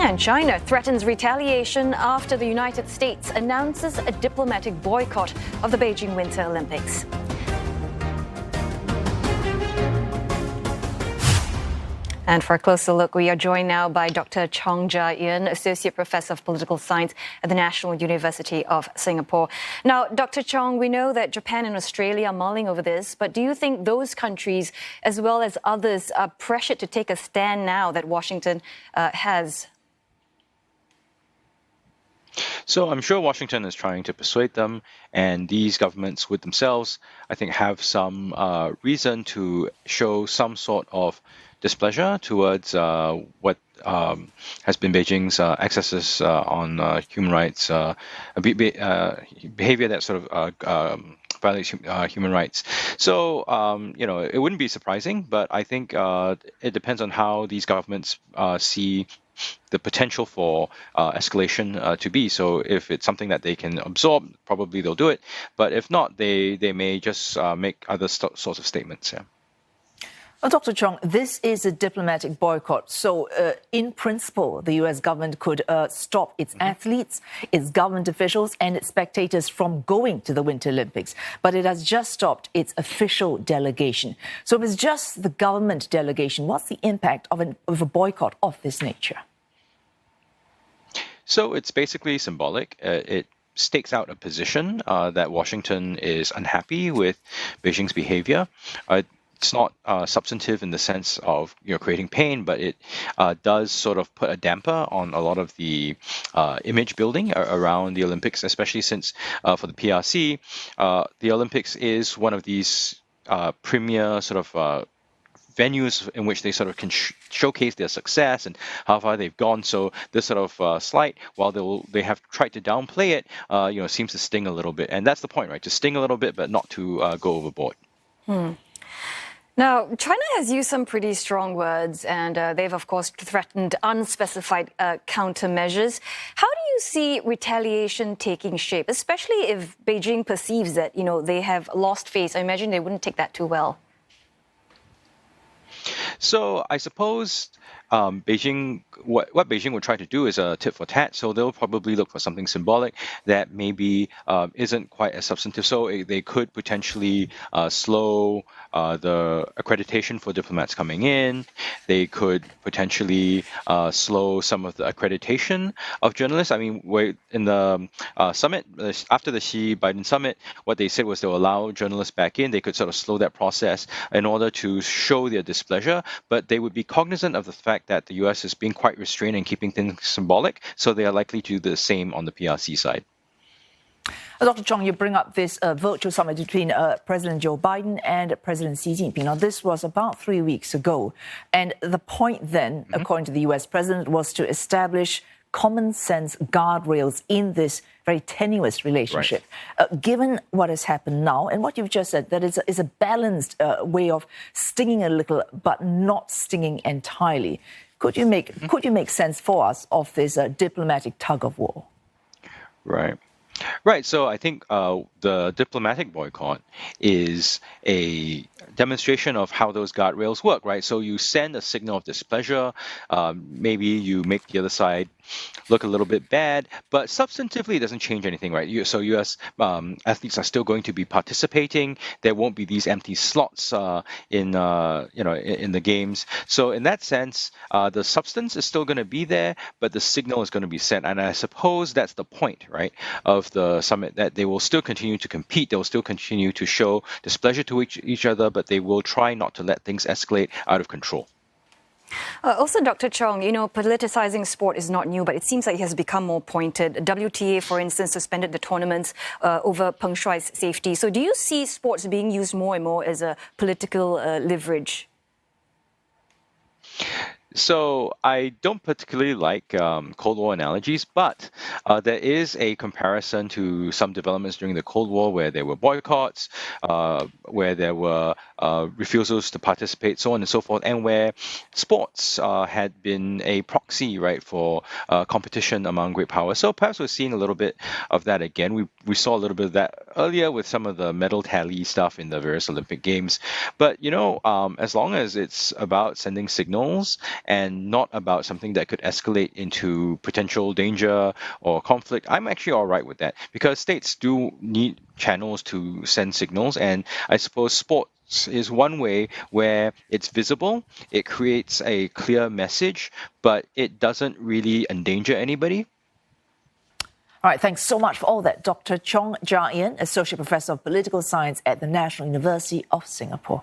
And China threatens retaliation after the United States announces a diplomatic boycott of the Beijing Winter Olympics. And for a closer look, we are joined now by Dr. Chong Ja Ian, Associate Professor of Political Science at the National University of Singapore. Now, Dr. Chong, we know that Japan and Australia are mulling over this, but do you think those countries, as well as others, are pressured to take a stand now that Washington has? So I'm sure Washington is trying to persuade them, and these governments with themselves, I think, have some reason to show some sort of displeasure towards what has been Beijing's excesses on human rights, behavior that sort of violates human rights. So, it wouldn't be surprising, but I think it depends on how these governments see the potential for escalation to be. So if it's something that they can absorb, probably they'll do it. But if not, they may just make other sorts of statements. Yeah. Well, Dr. Chong, this is a diplomatic boycott. So in principle, the U.S. government could stop its athletes, its government officials and its spectators from going to the Winter Olympics. But it has just stopped its official delegation. So if it's just the government delegation, what's the impact of a boycott of this nature? So it's basically symbolic. It stakes out a position that Washington is unhappy with Beijing's behavior. It's not substantive in the sense of creating pain, but it does sort of put a damper on a lot of the image building around the Olympics, especially since for the PRC, the Olympics is one of these premier sort of venues in which they sort of can showcase their success and how far they've gone. So this sort of slight, while they have tried to downplay it, seems to sting a little bit, and that's the point, right? To sting a little bit, but not to go overboard. Now, China has used some pretty strong words, and they've, of course, threatened unspecified countermeasures. How do you see retaliation taking shape, especially if Beijing perceives that, they have lost face? I imagine they wouldn't take that too well. So I suppose Beijing, what Beijing would try to do is a tit for tat. So they'll probably look for something symbolic that maybe isn't quite as substantive. So they could potentially slow the accreditation for diplomats coming in. They could potentially slow some of the accreditation of journalists. I mean, in the summit, after the Xi-Biden summit, what they said was they'll allow journalists back in. They could sort of slow that process in order to show their displeasure, but they would be cognizant of the fact that the U.S. is being quite restrained and keeping things symbolic, so they are likely to do the same on the PRC side. Dr. Chong, you bring up this virtual summit between President Joe Biden and President Xi Jinping. Now, this was about 3 weeks ago, and the point then, according to the U.S. president, was to establish common sense guardrails in this very tenuous relationship. Right. Given what has happened now and what you've just said, that is a balanced way of stinging a little but not stinging entirely. Could you make sense for us of this diplomatic tug of war? Right. So I think the diplomatic boycott is a demonstration of how those guardrails work, right? So you send a signal of displeasure. Maybe you make the other side look a little bit bad, but substantively it doesn't change anything, right? So U.S. athletes are still going to be participating. There won't be these empty slots in the games. So in that sense, the substance is still going to be there, but the signal is going to be sent. And I suppose that's the point, right, of the summit, that they will still continue to compete. They will still continue to show displeasure to each other, but they will try not to let things escalate out of control. Also, Dr. Chong, politicizing sport is not new, but it seems like it has become more pointed. WTA, for instance, suspended the tournaments over Peng Shuai's safety. So do you see sports being used more and more as a political leverage? So I don't particularly like Cold War analogies, but there is a comparison to some developments during the Cold War where there were boycotts, where there were refusals to participate, so on and so forth, and where sports had been a proxy, right, for competition among great powers. So perhaps we're seeing a little bit of that again. We saw a little bit of that earlier with some of the medal tally stuff in the various Olympic Games. But, as long as it's about sending signals and not about something that could escalate into potential danger or conflict, I'm actually all right with that, because states do need channels to send signals, and I suppose sports is one way where it's visible, it creates a clear message, but it doesn't really endanger anybody. All right, thanks so much for all that, Dr. Chong Ja Ian, Associate Professor of Political Science at the National University of Singapore.